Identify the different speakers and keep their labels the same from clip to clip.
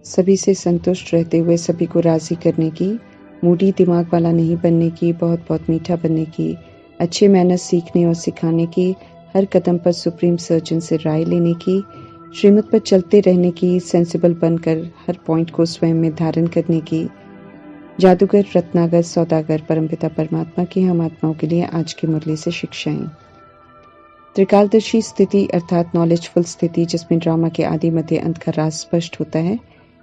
Speaker 1: सभी से संतुष्ट रहते हुए सभी को राज़ी करने की, मूडी दिमाग वाला नहीं बनने की, बहुत बहुत मीठा बनने की, अच्छे मैनर्स सीखने और सिखाने की, हर कदम पर सुप्रीम सर्जन से राय लेने की, श्रीमत पर चलते रहने की, सेंसिबल बनकर हर पॉइंट को स्वयं में धारण करने की। जादूगर, रत्नागर, सौदागर, परमपिता परमात्मा की हम आत्माओं के लिए आज की मुरली से शिक्षाएं। त्रिकालदर्शी स्थिति अर्थात नॉलेजफुल स्थिति, जिसमें ड्रामा के आदि मध्य अंत का राज स्पष्ट होता है।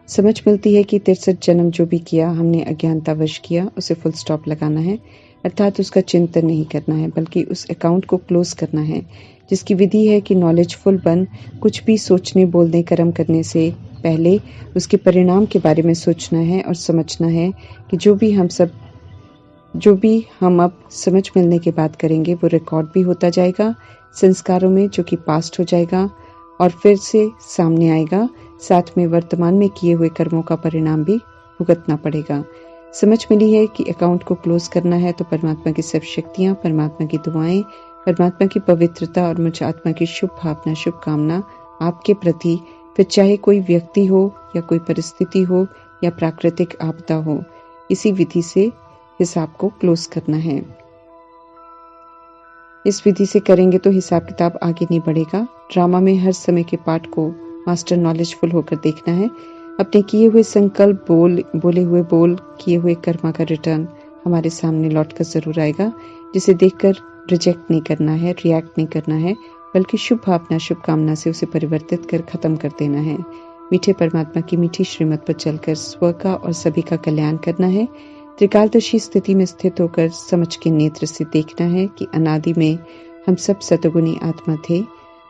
Speaker 1: समझ मिलती है कि 63 जन्म जो भी किया हमने अज्ञानतावश किया, उसे फुल स्टॉप लगाना है, अर्थात उसका चिंतन नहीं करना है, बल्कि उस अकाउंट को क्लोज करना है, जिसकी विधि है कि नॉलेजफुल बन कुछ भी सोचने, बोलने, कर्म करने से पहले उसके परिणाम के बारे में सोचना है और समझना है कि जो भी हम अब समझ मिलने के बाद करेंगे वो रिकॉर्ड भी होता जाएगा संस्कारों में, जो कि पास्ट हो जाएगा और फिर से सामने आएगा। साथ में वर्तमान में किए हुए कर्मों का परिणाम भी भुगतना पड़ेगा। समझ मिली है कि अकाउंट को क्लोज करना है तो परमात्मा की सब शक्तियां, परमात्मा की दुआएं, परमात्मा की पवित्रता और मुझ आत्मा की शुभ भावना, शुभकामना आपके प्रति, फिर चाहे कोई व्यक्ति हो या कोई परिस्थिति हो या प्राकृतिक आपदा हो, इसी विधि से हिसाब को क्लोज करना है। इस विधि से करेंगे तो हिसाब किताब आगे नहीं बढ़ेगा। ड्रामा में हर समय के पार्ट को मास्टर नॉलेजफुल होकर देखना है। अपने किए हुए संकल्प, बोले हुए बोल, किए हुए कर्मा का रिटर्न हमारे सामने लौट कर जरूर आएगा, जिसे देखकर रिजेक्ट नहीं करना है, रिएक्ट नहीं करना है, बल्कि शुभ भावना, शुभकामना से उसे परिवर्तित कर खत्म कर देना है। मीठे परमात्मा की मीठी श्रीमत पर चलकर स्व का और सभी का कल्याण करना है। त्रिकालदर्शी स्थिति में स्थित होकर समझ के नेत्र से देखना है कि अनादि में हम सब सतगुणी आत्मा थे,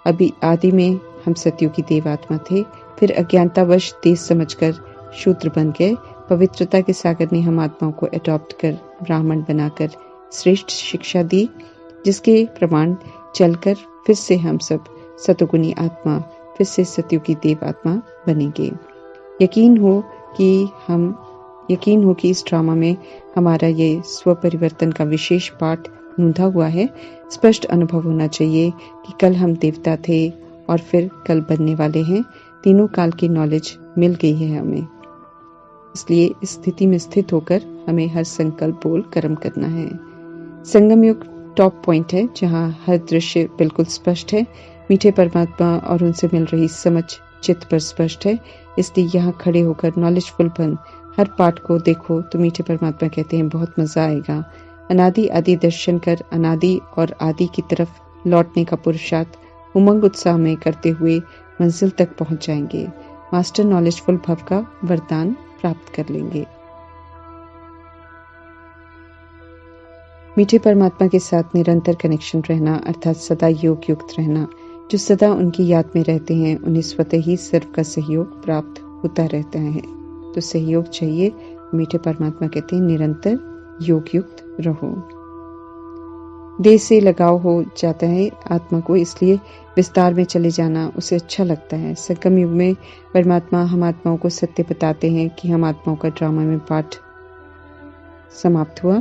Speaker 1: अभी आदि में हम सतयुगी देव आत्मा थे, फिर अज्ञानतावश देश समझकर शूद्र बन गए। पवित्रता के सागर ने हम आत्माओं को अडॉप्ट कर ब्राह्मण बनाकर श्रेष्ठ शिक्षा दी, जिसके प्रमाण चलकर फिर से हम सब सतगुणी आत्मा, फिर से सतयुगी देव आत्मा बनेंगे। यकीन हो कि इस ड्रामा में हमारा ये स्व परिवर्तन का विशेष पाठ नूंधा हुआ है। स्पष्ट अनुभव होना चाहिए कि कल हम देवता थे और फिर कल बनने वाले हैं। तीनों काल की नॉलेज मिल गई है हमें, इसलिए इस स्थिति में स्थित होकर हमें हर संकल्प बोल कर्म करना है। संगम युग टॉप पॉइंट है, जहाँ हर दृश्य बिल्कुल स्पष्ट है। मीठे परमात्मा और उनसे मिल रही समझ चित्त पर स्पष्ट है, इसलिए यहाँ खड़े होकर नॉलेजफुल बन हर पाठ को देखो तो मीठे परमात्मा कहते हैं बहुत मजा आएगा। अनादि आदि दर्शन कर अनादि और आदि की तरफ लौटने का पुरुषार्थ उमंग उत्साह में करते हुए मंजिल तक पहुंच जाएंगे। मास्टर नॉलेजफुल भव का वरदान प्राप्त कर लेंगे। मीठे परमात्मा के साथ निरंतर कनेक्शन रहना अर्थात सदा योग युक्त रहना। जो सदा उनकी याद में रहते हैं उन्हें स्वतः ही सर्व का सहयोग प्राप्त होता रहता है। तो सहयोग चाहिए। मीठे परमात्मा कहते हैं निरंतर योग युक्त रहो। देह से लगाव हो जाता है आत्मा को, इसलिए विस्तार में चले जाना उसे अच्छा लगता है। संगम युग में परमात्मा हम आत्माओं को सत्य बताते हैं कि हम आत्माओं का ड्रामा में पाठ समाप्त हुआ।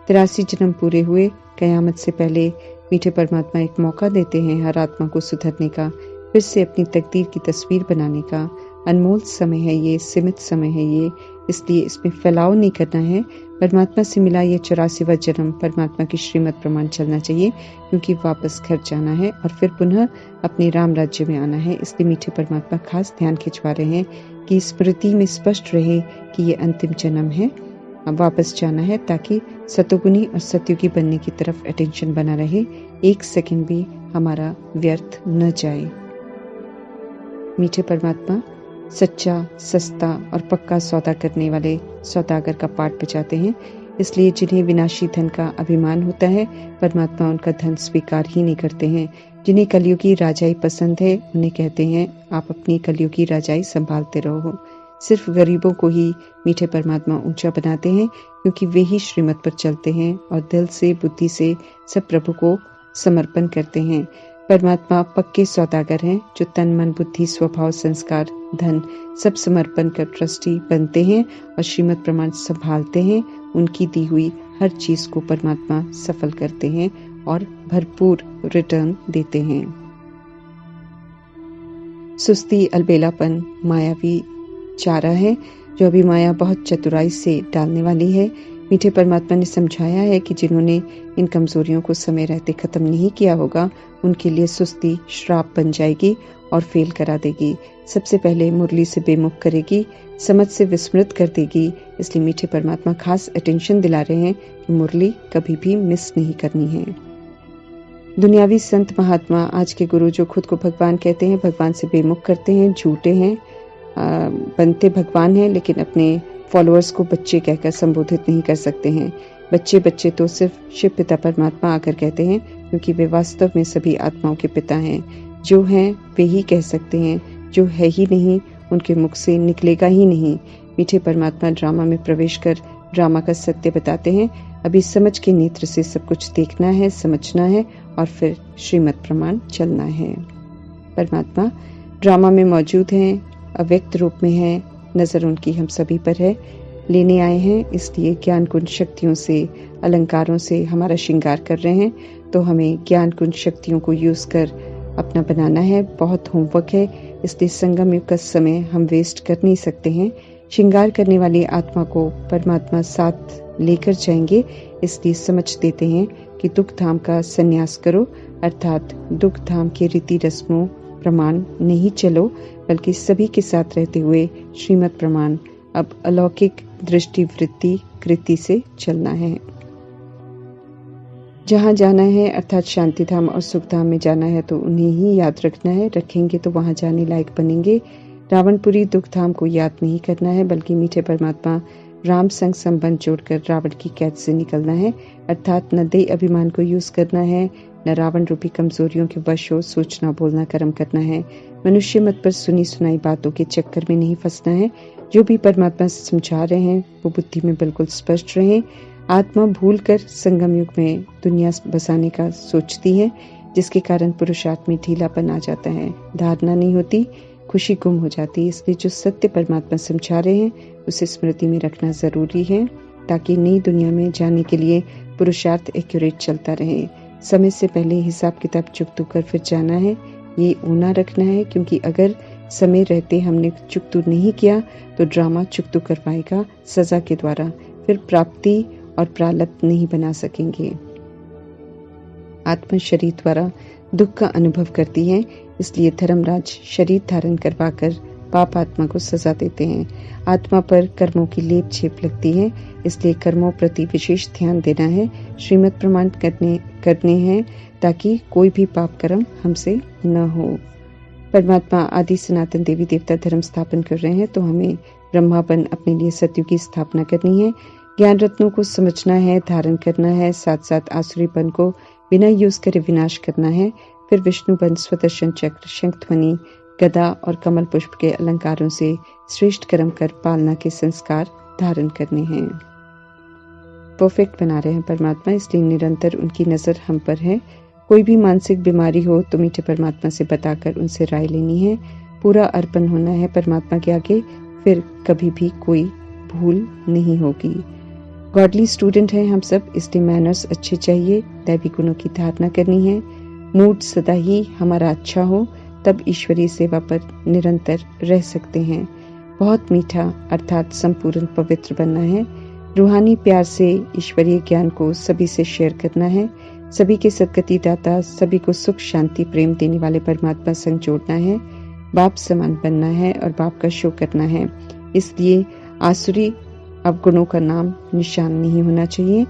Speaker 1: 83 जन्म पूरे हुए। कयामत से पहले मीठे परमात्मा एक मौका देते हैं हर आत्मा को सुधरने का, फिर से अपनी तकदीर की तस्वीर बनाने का। अनमोल समय है ये, सीमित समय है ये, इसलिए इसमें फैलाव नहीं करना है। परमात्मा से मिला ये 84वां जन्म परमात्मा की श्रीमत प्रमाण चलना चाहिए, क्योंकि वापस घर जाना है और फिर पुनः अपने राम राज्य में आना है। इसलिए मीठे परमात्मा खास ध्यान खिंचवा रहे हैं कि स्मृति में स्पष्ट रहे कि ये अंतिम जन्म है, अब वापस जाना है, ताकि सतोगुनी और सतयुगी बनने की तरफ अटेंशन बना रहे, एक सेकंड भी हमारा व्यर्थ न जाए। मीठे परमात्मा सच्चा, सस्ता और पक्का सौदा करने वाले सौदागर का पाठ बचाते हैं, इसलिए जिन्हें विनाशी धन का अभिमान होता है परमात्मा उनका धन स्वीकार ही नहीं करते हैं। जिन्हें कलयुगी राजाई पसंद है उन्हें कहते हैं आप अपनी कलयुगी राजाई संभालते रहो। सिर्फ गरीबों को ही मीठे परमात्मा ऊंचा बनाते हैं, क्योंकि वे ही श्रीमत पर चलते हैं और दिल से, बुद्धि से सब प्रभु को समर्पण करते हैं। परमात्मा पक्के सौदागर हैं जो तन, मन, बुद्धि, स्वभाव, संस्कार, धन सब समर्पण कर ट्रस्टी बनते हैं और श्रीमत प्रमाण संभालते हैं। उनकी दी हुई हर चीज को परमात्मा सफल करते हैं और भरपूर रिटर्न देते हैं। सुस्ती, अलबेलापन, मायावी चारा है जो अभी माया बहुत चतुराई से डालने वाली है। मीठे परमात्मा ने समझाया है कि जिन्होंने इन कमजोरियों को समय रहते खत्म नहीं किया होगा, उनके लिए सुस्ती श्राप बन जाएगी और फेल करा देगी। सबसे पहले मुरली से बेमुख करेगी, समझ से विस्मृत कर देगी। इसलिए मीठे परमात्मा खास अटेंशन दिला रहे हैं कि मुरली कभी भी मिस नहीं करनी है। दुनियावी संत महात्मा, आज के गुरु जो खुद को भगवान कहते हैं, भगवान से बेमुख करते हैं, झूठे हैं, बनते भगवान हैं, लेकिन अपने फॉलोअर्स को बच्चे कहकर संबोधित नहीं कर सकते हैं। बच्चे बच्चे तो सिर्फ शिव पिता परमात्मा आकर कहते हैं, क्योंकि वे वास्तव में सभी आत्माओं के पिता हैं। जो हैं वे ही कह सकते हैं, जो है ही नहीं उनके मुख से निकलेगा ही नहीं। मीठे परमात्मा ड्रामा में प्रवेश कर ड्रामा का सत्य बताते हैं। अभी समझ के नेत्र से सब कुछ देखना है, समझना है और फिर श्रीमत प्रमाण चलना है। परमात्मा ड्रामा में मौजूद हैं, अव्यक्त रूप में है, नजर उनकी हम सभी पर है। लेने आए हैं, इसलिए ज्ञान कुंज शक्तियों से, अलंकारों से हमारा श्रृंगार कर रहे हैं। तो हमें ज्ञान कुंज शक्तियों को यूज कर अपना बनाना है। बहुत होमवर्क है, इसलिए संगम युग का समय हम वेस्ट कर नहीं सकते हैं। श्रृंगार करने वाली आत्मा को परमात्मा साथ लेकर जाएंगे, इसलिए समझ देते हैं कि दुख धाम का संन्यास करो, अर्थात दुख धाम के रीति रस्मों प्रमाण नहीं चलो, बल्कि सभी के साथ रहते हुए श्रीमत प्रमाण, अब अलौकिक दृष्टि वृत्ति कृति से चलना है। जहाँ जाना है अर्थात शांति धाम और सुख धाम में जाना है तो उन्हें ही याद रखना है। रखेंगे तो वहां जाने लायक बनेंगे। रावणपुरी दुख धाम को याद नहीं करना है, बल्कि मीठे परमात्मा राम संग संबंध जोड़कर रावण की कैद से निकलना है। अर्थात न देह अभिमान को यूज करना है, न रावण रूपी कमजोरियों के वश हो सोचना बोलना कर्म करना है। मनुष्य मत पर सुनी सुनाई बातों के चक्कर में नहीं फंसना है। जो भी परमात्मा से समझा रहे हैं वो बुद्धि में बिल्कुल स्पष्ट रहे। आत्मा भूलकर संगम युग में दुनिया बसाने का सोचती है, जिसके कारण पुरुषार्थ में ढीलापन आ जाता है, धारणा नहीं होती, खुशी गुम हो जाती है। इसलिए जो सत्य परमात्मा समझा रहे हैं उसे स्मृति में रखना जरूरी है, ताकि नई दुनिया में जाने के लिए पुरुषार्थ एक्यूरेट चलता रहे। समय से पहले हिसाब किताब चुकतू कर फिर जाना है, ये ऊना रखना है, क्योंकि अगर समय रहते हमने चुकतू नहीं किया तो ड्रामा चुकतू करवाएगा सजा के द्वारा, फिर प्राप्ति और प्रालब्ध नहीं बना सकेंगे। आत्मा शरीर द्वारा दुख का अनुभव करती है, इसलिए धर्मराज शरीर धारण करवाकर पाप आत्मा को सजा देते हैं। आत्मा पर कर्मों की लेप छेप लगती है, इसलिए कर्मों प्रति विशेष ध्यान देना है, श्रीमत प्रमाण करने हैं, ताकि कोई भी पाप कर्म हमसे न हो। परमात्मा आदि सनातन देवी देवता धर्म स्थापन कर रहे हैं, तो हमें ब्रह्मापन अपने लिए सत्युग की स्थापना करनी है। ज्ञान रत्नों को समझना है, धारण करना है, साथ साथ आसुरीपन को बिना यूज करे विनाश करना है। फिर विष्णुपन, स्वदर्शन चक्र, शंखध्वनि, गदा और कमल पुष्प के अलंकारों से श्रेष्ठ कर्म कर पालना के संस्कार धारण करने हैं। परफेक्ट बना रहे हैं परमात्मा, इसलिए निरंतर उनकी नजर हम पर है। कोई भी मानसिक बीमारी हो तो मीठे परमात्मा से बताकर उनसे राय लेनी है। पूरा अर्पण होना है परमात्मा के आगे, फिर कभी भी कोई भूल नहीं होगी। गॉडली स्टूडेंट हैं हम सब, इसलिए मैनर्स अच्छे चाहिए, दैवी गुणों की धारणा करनी है। मूड सदा ही हमारा अच्छा हो, तब ईश्वरीय सेवा पर निरंतर रह सकते हैं। बहुत मीठा अर्थात संपूर्ण पवित्र बनना है। रूहानी प्यार से ईश्वरीय ज्ञान को सभी से शेयर करना है। सभी के सदगति दाता, सभी को सुख शांति प्रेम देने वाले परमात्मा संग जोड़ना है। बाप समान बनना है और बाप का शो करना है। इसलिए आसुरी अवगुणों का नाम निशान नहीं होना चाहिए।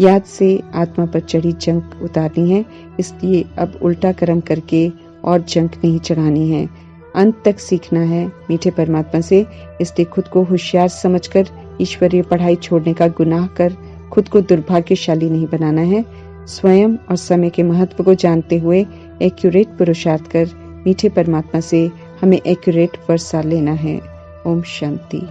Speaker 1: याद से आत्मा पर चढ़ी जंक उतारनी है, इसलिए अब उल्टा कर्म करके और जंक नहीं चढ़ानी है। अंत तक सीखना है मीठे परमात्मा से, इसलिए खुद को होशियार समझकर ईश्वरीय पढ़ाई छोड़ने का गुनाह कर खुद को दुर्भाग्यशाली नहीं बनाना है। स्वयं और समय के महत्व को जानते हुए एक्यूरेट पुरुषार्थ कर मीठे परमात्मा से हमें एक्यूरेट वर्षा लेना है। ओम शांति।